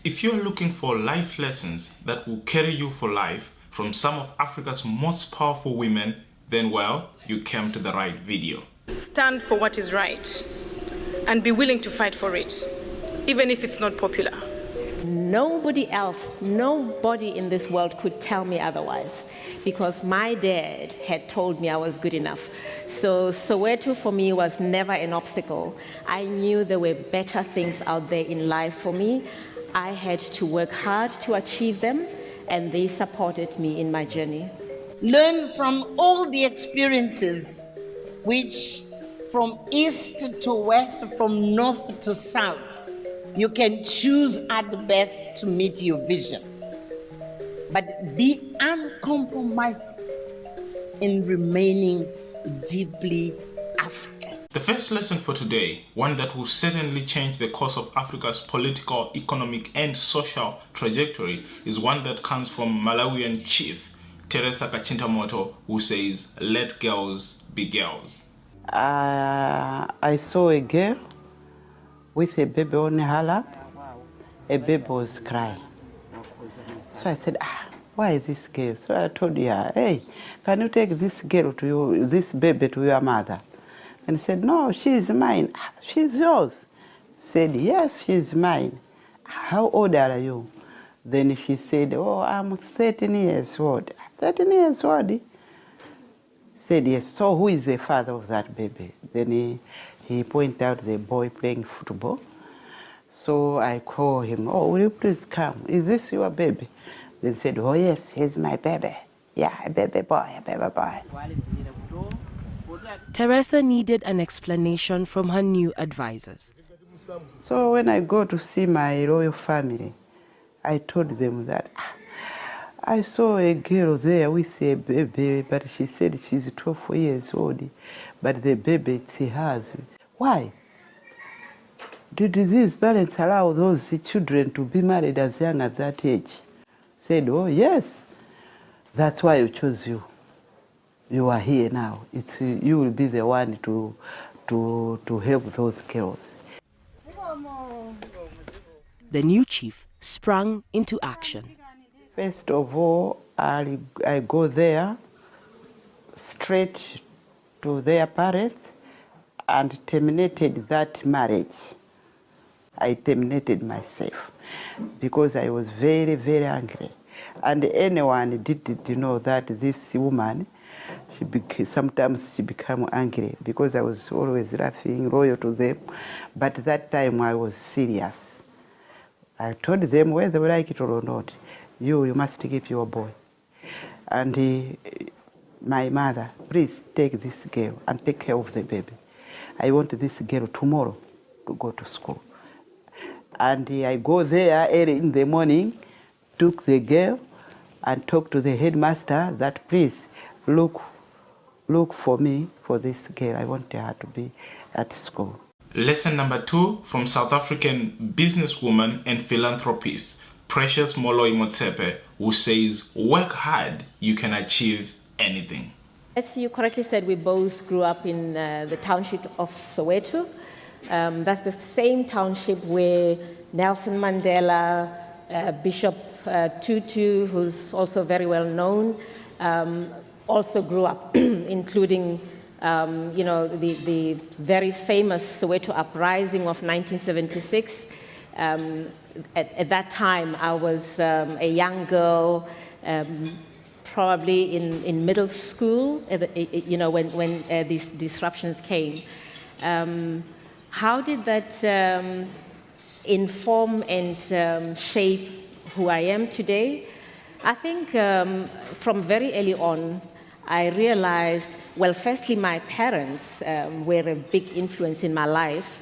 If you're looking for life lessons that will carry you for life from some of Africa's most powerful women, then well, you came to the right video. Stand for what is right and be willing to fight for it, even if it's not popular. Nobody else, nobody in this world could tell me otherwise, because my dad had told me I was good enough. So Soweto for me was never an obstacle. I knew there were better things out there in life for me. I had to work hard to achieve them, and they supported me in my journey. Learn from all the experiences, which from east to west, from north to south, you can choose at the best to meet your vision. But be uncompromising in remaining deeply African. The first lesson for today, one that will certainly change the course of Africa's political, economic, and social trajectory, is one that comes from Malawian chief Teresa Kachintamoto, who says, "Let girls be girls." I saw a girl with a baby on her lap. A baby was crying. So I said, why this girl? So I told her, hey, can you take this girl this baby to your mother? And he said, no, she's mine. She's yours. Said, yes, she's mine. How old are you? Then she said, oh, I'm 13 years old. 13 years old? Said, yes. So who is the father of that baby? Then he pointed out the boy playing football. So I call him, oh, will you please come? Is this your baby? Then said, oh, yes, he's my baby. Yeah, a baby boy, a baby boy. Teresa needed an explanation from her new advisors. So when I go to see my royal family, I told them that I saw a girl there with a baby, but she said she's 12 years old, but the baby she has. Why? Did these parents allow those children to be married as young as that age? Said, oh yes, that's why I chose you. You are here now. You will be the one to help those girls. The new chief sprang into action. First of all, I go there straight to their parents and terminated that marriage. I terminated myself because I was very, very angry. And anyone did know that this woman, sometimes she became angry because I was always laughing, loyal to them. But that time I was serious. I told them whether they like it or not, you must keep your boy. And my mother, please take this girl and take care of the baby. I want this girl tomorrow to go to school. And I go there early in the morning, took the girl and talked to the headmaster that please look for me for this girl. I want her to be at school. Lesson number 2 from South African businesswoman and philanthropist Precious Moloi Motsepe, who says, work hard, you can achieve anything. As you correctly said, we both grew up in the township of Soweto. That's the same township where Nelson Mandela, Bishop Tutu, who's also very well known, also grew up, including the very famous Soweto uprising of 1976. At that time, I was a young girl, probably in middle school, when these disruptions came. How did that inform and shape who I am today? I think from very early on, I realized, well, firstly, my parents were a big influence in my life.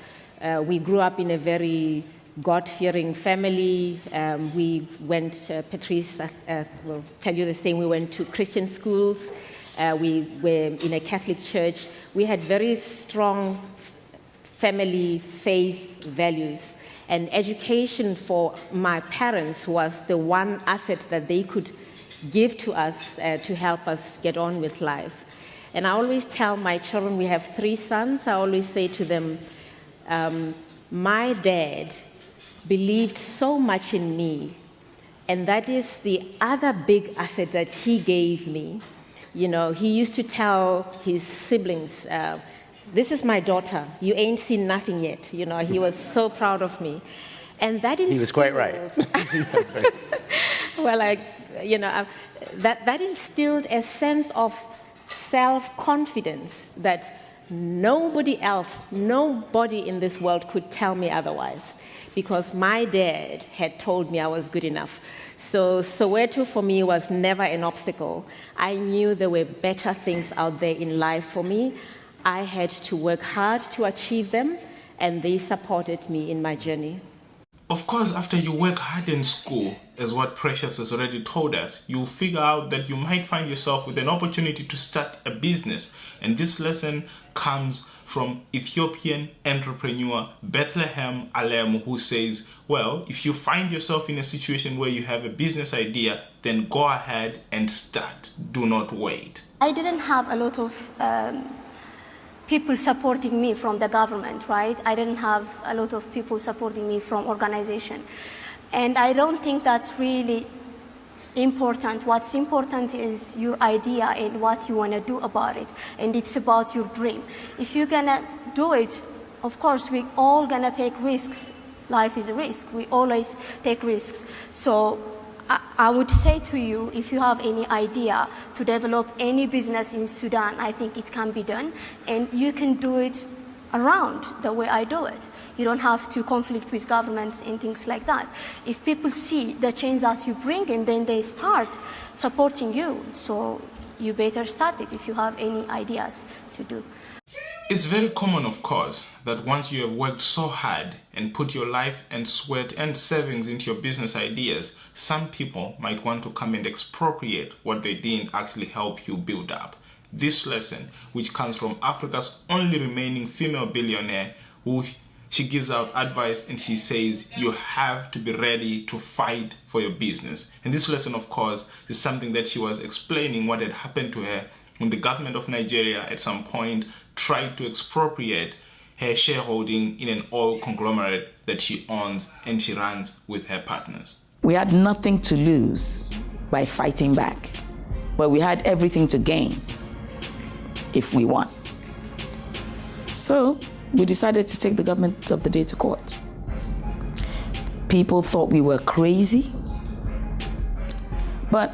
We grew up in a very God-fearing family. We went, Patrice will tell you the same, we went to Christian schools. We were in a Catholic church. We had very strong family faith values. And education for my parents was the one asset that they could give to us to help us get on with life. And I always tell my children, we have 3 sons, I always say to them, my dad believed so much in me. And that is the other big asset that he gave me. You know, he used to tell his siblings, this is my daughter, you ain't seen nothing yet. You know, he was so proud of me. And that instilled... He was quite right. Well, that instilled a sense of self-confidence that nobody in this world could tell me otherwise, because my dad had told me I was good enough. So Soweto for me was never an obstacle. I knew there were better things out there in life for me. I had to work hard to achieve them, and they supported me in my journey. Of course, after you work hard in school, as what Precious has already told us, you'll figure out that you might find yourself with an opportunity to start a business. And this lesson comes from Ethiopian entrepreneur Bethlehem Alem, who says, well, if you find yourself in a situation where you have a business idea, then go ahead and start. Do not wait. I didn't have a lot of people supporting me from the government, right? I didn't have a lot of people supporting me from organization. And I don't think that's really important. What's important is your idea and what you want to do about it. And it's about your dream. If you're going to do it, of course, we're all going to take risks. Life is a risk. We always take risks. So I would say to you, if you have any idea to develop any business in Sudan, I think it can be done, and you can do it around the way I do it. You don't have to conflict with governments and things like that. If people see the change that you bring in, then they start supporting you. So you better start it if you have any ideas to do. It's very common, of course, that once you have worked so hard and put your life and sweat and savings into your business ideas, some people might want to come and expropriate what they didn't actually help you build up. This lesson, which comes from Africa's only remaining female billionaire, who she gives out advice and she says you have to be ready to fight for your business. And this lesson, of course, is something that she was explaining what had happened to her when the government of Nigeria at some point tried to expropriate her shareholding in an oil conglomerate that she owns and she runs with her partners. We had nothing to lose by fighting back, but we had everything to gain if we won. So we decided to take the government of the day to court. People thought we were crazy, but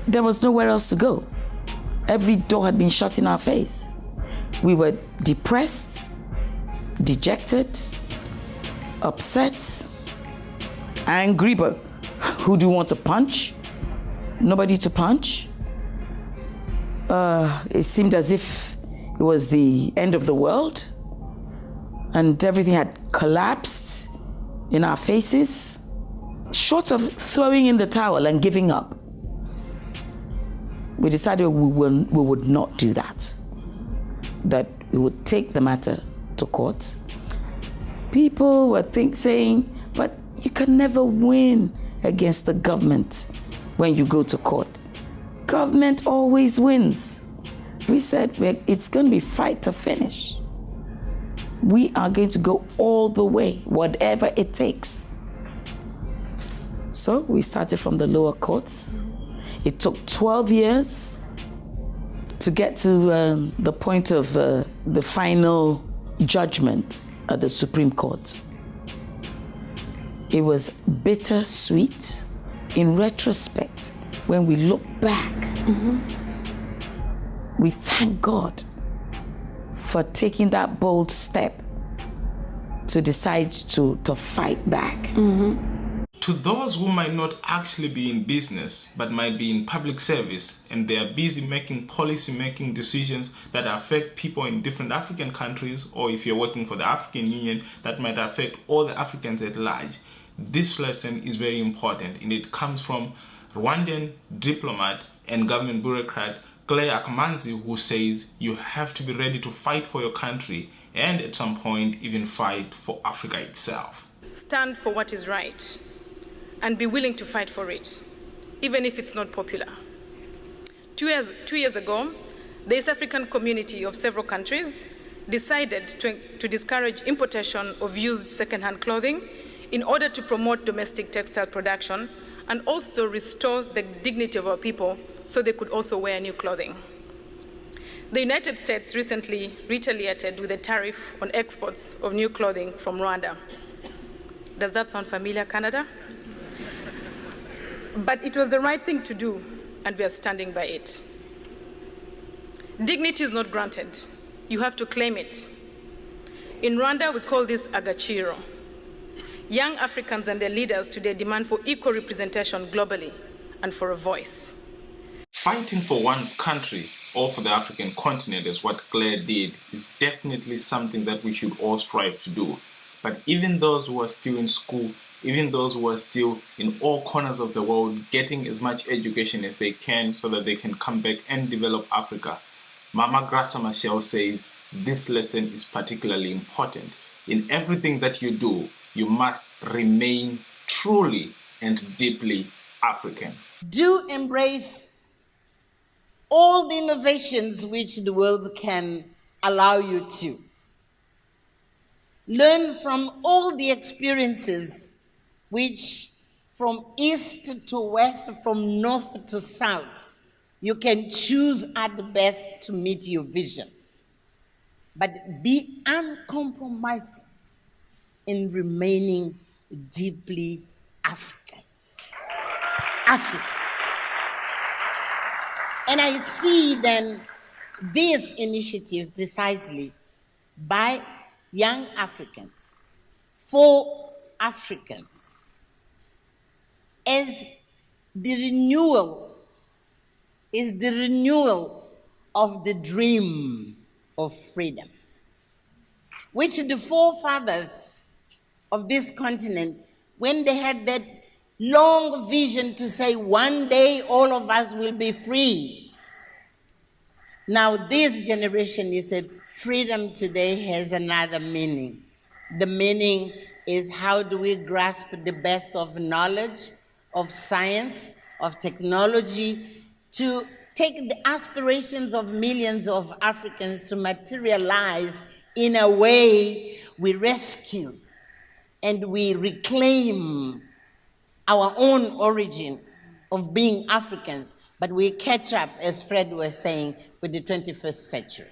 there was nowhere else to go. Every door had been shut in our face. We were depressed, dejected, upset, angry, but who do you want to punch? Nobody to punch. It seemed as if it was the end of the world and everything had collapsed in our faces. Short of throwing in the towel and giving up, we decided we would not do that, that we would take the matter to court. People were saying, but you can never win against the government when you go to court. Government always wins. We said it's going to be fight to finish. We are going to go all the way, whatever it takes. So we started from the lower courts. It took 12 years to get to the point of the final judgment at the Supreme Court. It was bittersweet. In retrospect, when we look back, we thank God for taking that bold step to decide to fight back. To those who might not actually be in business, but might be in public service, and they are busy making policy-making decisions that affect people in different African countries, or if you're working for the African Union, that might affect all the Africans at large, this lesson is very important, and it comes from Rwandan diplomat and government bureaucrat Claire Akamanzi, who says you have to be ready to fight for your country and at some point even fight for Africa itself. Stand for what is right and be willing to fight for it, even if it's not popular. 2 years ago, the East African community of several countries decided to discourage importation of used second-hand clothing in order to promote domestic textile production and also restore the dignity of our people so they could also wear new clothing. The United States recently retaliated with a tariff on exports of new clothing from Rwanda. Does that sound familiar, Canada? But it was the right thing to do, and we are standing by it. Dignity is not granted. You have to claim it. In Rwanda, we call this agaciro. Young Africans and their leaders today demand for equal representation globally and for a voice. Fighting for one's country or for the African continent, as what Claire did, is definitely something that we should all strive to do. But even those who are still in school, even those who are still in all corners of the world, getting as much education as they can so that they can come back and develop Africa, Mama Graça Machel says this lesson is particularly important. In everything that you do, you must remain truly and deeply African. Do embrace all the innovations which the world can allow you to. Learn from all the experiences which from east to west, from north to south, you can choose at the best to meet your vision. But be uncompromising in remaining deeply Africans. And I see then this initiative precisely by young Africans, for Africans, as the renewal of the dream of freedom, which the forefathers of this continent, when they had that long vision to say one day all of us will be free. Now this generation is said freedom today has another meaning. The meaning is how do we grasp the best of knowledge, of science, of technology, to take the aspirations of millions of Africans to materialize in a way we rescue and we reclaim our own origin of being Africans, but we catch up, as Fred was saying, with the 21st century.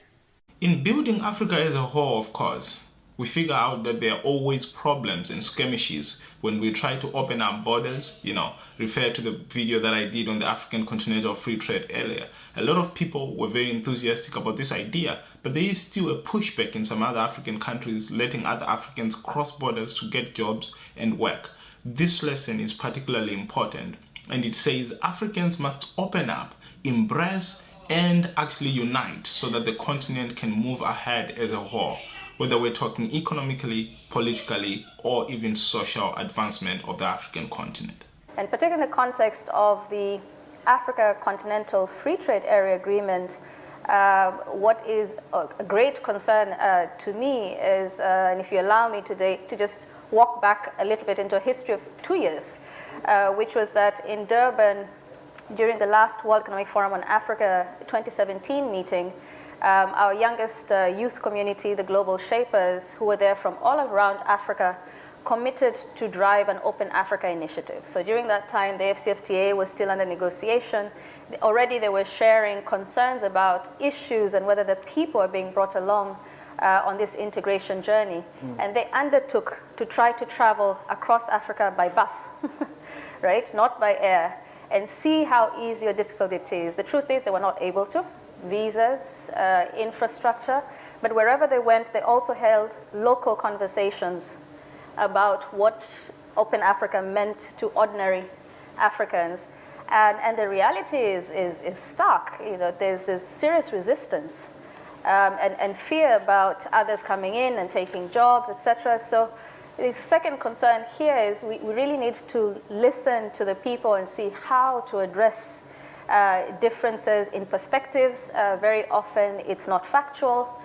In building Africa as a whole, of course, we figure out that there are always problems and skirmishes when we try to open our borders. Refer to the video that I did on the African Continental Free Trade earlier. A lot of people were very enthusiastic about this idea, but there is still a pushback in some other African countries letting other Africans cross borders to get jobs and work. This lesson is particularly important, and it says Africans must open up, embrace, and actually unite so that the continent can move ahead as a whole, whether we're talking economically, politically, or even social advancement of the African continent. And particularly in the context of the Africa Continental Free Trade Area Agreement, what is a great concern to me is, and if you allow me today to just walk back a little bit into a history of 2 years, which was that in Durban, during the last World Economic Forum on Africa 2017 meeting, our youngest youth community, the Global Shapers, who were there from all around Africa, committed to drive an Open Africa initiative. So during that time, the AfCFTA was still under negotiation. Already they were sharing concerns about issues and whether the people are being brought along on this integration journey. And they undertook to try to travel across Africa by bus, right? Not by air, and see how easy or difficult it is. The truth is they were not able to. Visas, infrastructure, but wherever they went, they also held local conversations about what Open Africa meant to ordinary Africans. And the reality is stark. There's this serious resistance and fear about others coming in and taking jobs, etc. So the second concern here is we really need to listen to the people and see how to address differences in perspectives. Very often it's not factual.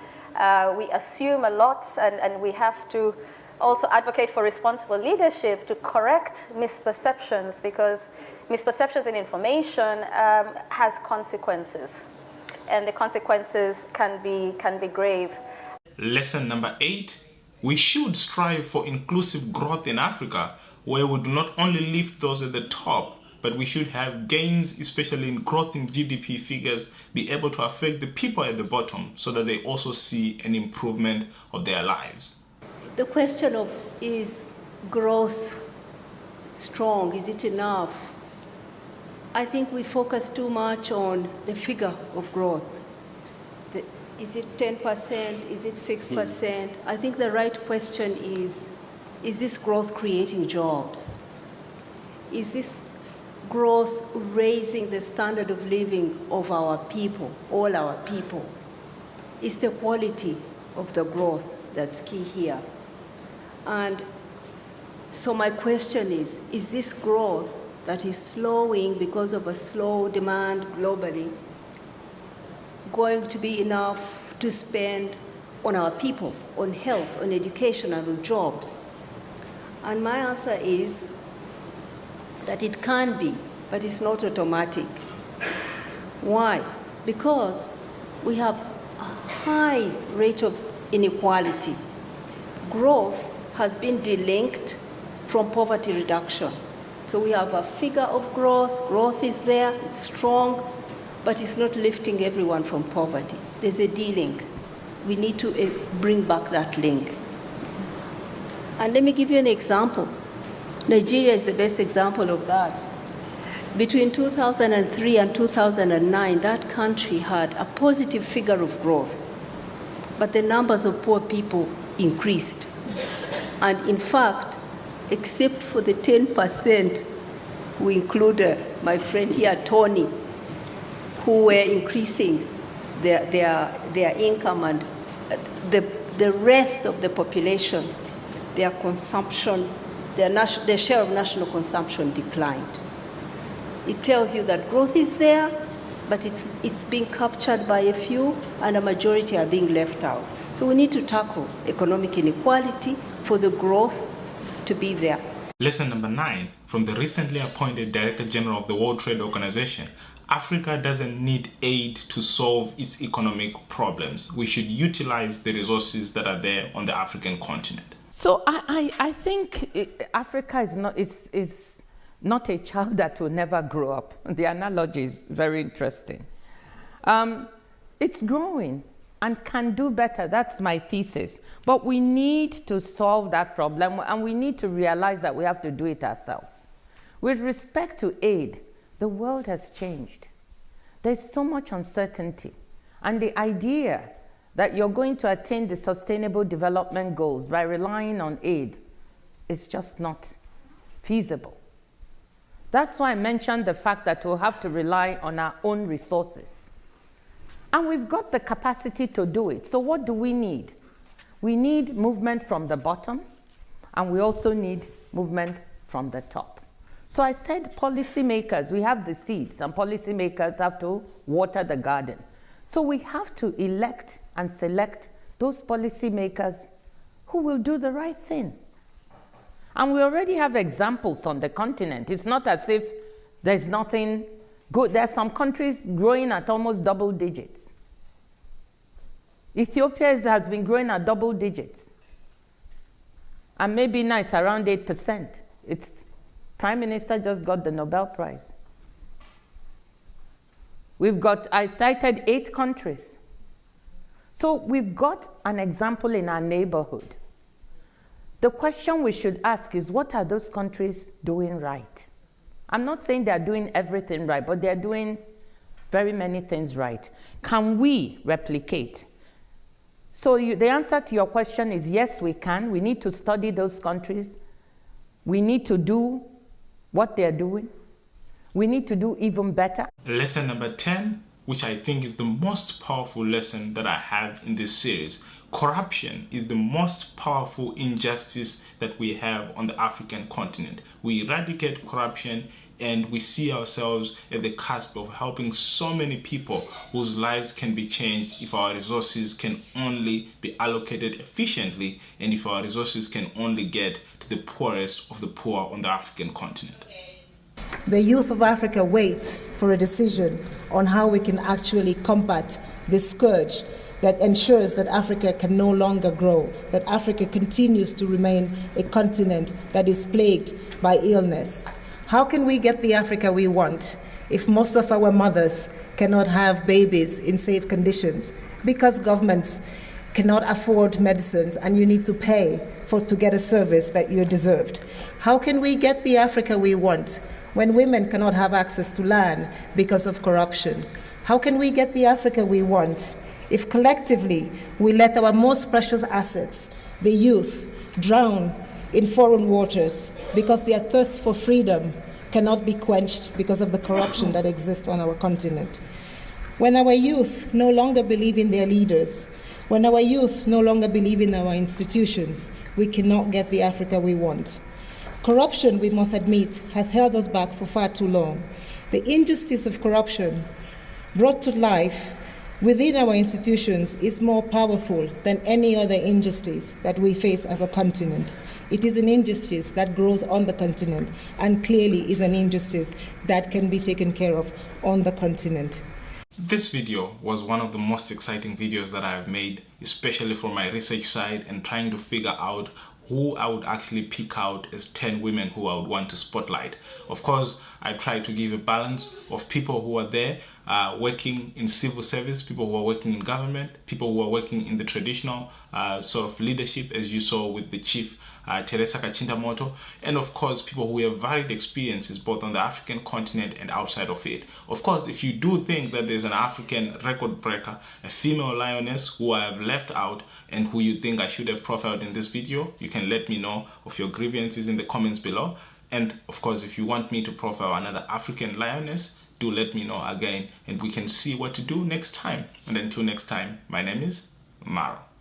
We assume a lot, and we have to also advocate for responsible leadership to correct misperceptions, because misperceptions in information has consequences, and the consequences can be grave. Lesson number 8, we should strive for inclusive growth in Africa, where we do not only lift those at the top, but we should have gains, especially in growth in GDP figures, be able to affect the people at the bottom so that they also see an improvement of their lives. The question of, is growth strong? Is it enough? I think we focus too much on the figure of growth. Is it 10%? Is it 6%? I think the right question is this growth creating jobs? Is this growth raising the standard of living of our people, all our people? It's the quality of the growth that's key here. And so my question is this growth that is slowing because of a slow demand globally going to be enough to spend on our people, on health, on education, and on jobs? And my answer is that it can be, but it's not automatic. Why? Because we have a high rate of inequality. Growth has been delinked from poverty reduction. So we have a figure of growth. Growth is there, it's strong, but it's not lifting everyone from poverty. There's a de-link. We need to bring back that link. And let me give you an example. Nigeria is the best example of that. Between 2003 and 2009, that country had a positive figure of growth, but the numbers of poor people increased. And in fact, except for the 10% who include my friend here, Tony, who were increasing their income, and the rest of the population, their consumption, their share of national consumption declined. It tells you that growth is there, but it's being captured by a few, and a majority are being left out. So we need to tackle economic inequality for the growth to be there. Lesson number 9, from the recently appointed Director General of the World Trade Organization: Africa doesn't need aid to solve its economic problems. We should utilize the resources that are there on the African continent. So I think Africa is not a child that will never grow up. The analogy is very interesting. It's growing and can do better. That's my thesis. But we need to solve that problem, and we need to realize that we have to do it ourselves. With respect to aid, the world has changed. There's so much uncertainty. And the idea that you're going to attain the sustainable development goals by relying on aid is just not feasible. That's why I mentioned the fact that we'll have to rely on our own resources. And we've got the capacity to do it. So what do we need? We need movement from the bottom, and we also need movement from the top. So I said policymakers, we have the seeds, and policymakers have to water the garden. So we have to elect and select those policymakers who will do the right thing. And we already have examples on the continent. It's not as if there's nothing good. There are some countries growing at almost double digits. Ethiopia has been growing at double digits. And maybe now it's around 8%. Its Prime Minister just got the Nobel Prize. I cited 8 countries. So we've got an example in our neighborhood. The question we should ask is, what are those countries doing right? I'm not saying they're doing everything right, but they're doing very many things right. Can we replicate? So the answer to your question is yes, we can. We need to study those countries. We need to do what they're doing. We need to do even better. Lesson number 10, which I think is the most powerful lesson that I have in this series. Corruption is the most powerful injustice that we have on the African continent. We eradicate corruption, and we see ourselves at the cusp of helping so many people whose lives can be changed if our resources can only be allocated efficiently, and if our resources can only get to the poorest of the poor on the African continent. The youth of Africa wait for a decision on how we can actually combat this scourge that ensures that Africa can no longer grow, that Africa continues to remain a continent that is plagued by illness. How can we get the Africa we want if most of our mothers cannot have babies in safe conditions because governments cannot afford medicines and you need to pay to get a service that you deserved? How can we get the Africa we want when women cannot have access to land because of corruption? How can we get the Africa we want if collectively we let our most precious assets, the youth, drown in foreign waters because their thirst for freedom cannot be quenched because of the corruption that exists on our continent? When our youth no longer believe in their leaders, when our youth no longer believe in our institutions, we cannot get the Africa we want. Corruption, we must admit, has held us back for far too long. The injustice of corruption brought to life within our institutions is more powerful than any other injustice that we face as a continent. It is an injustice that grows on the continent and clearly is an injustice that can be taken care of on the continent. This video was one of the most exciting videos that I have made, especially from my research side and trying to figure out who I would actually pick out as 10 women who I would want to spotlight. Of course, I tried to give a balance of people who are there working in civil service, people who are working in government, people who are working in the traditional sort of leadership, as you saw with the chief Teresa Kachinda, and of course people who have varied experiences both on the African continent and outside of it. Of course, if you do think that there's an African record breaker, a female lioness who I have left out and who you think I should have profiled in this video, you can let me know of your grievances in the comments below. And of course, if you want me to profile another African lioness, do let me know again and we can see what to do next time. And until next time, my name is Maro.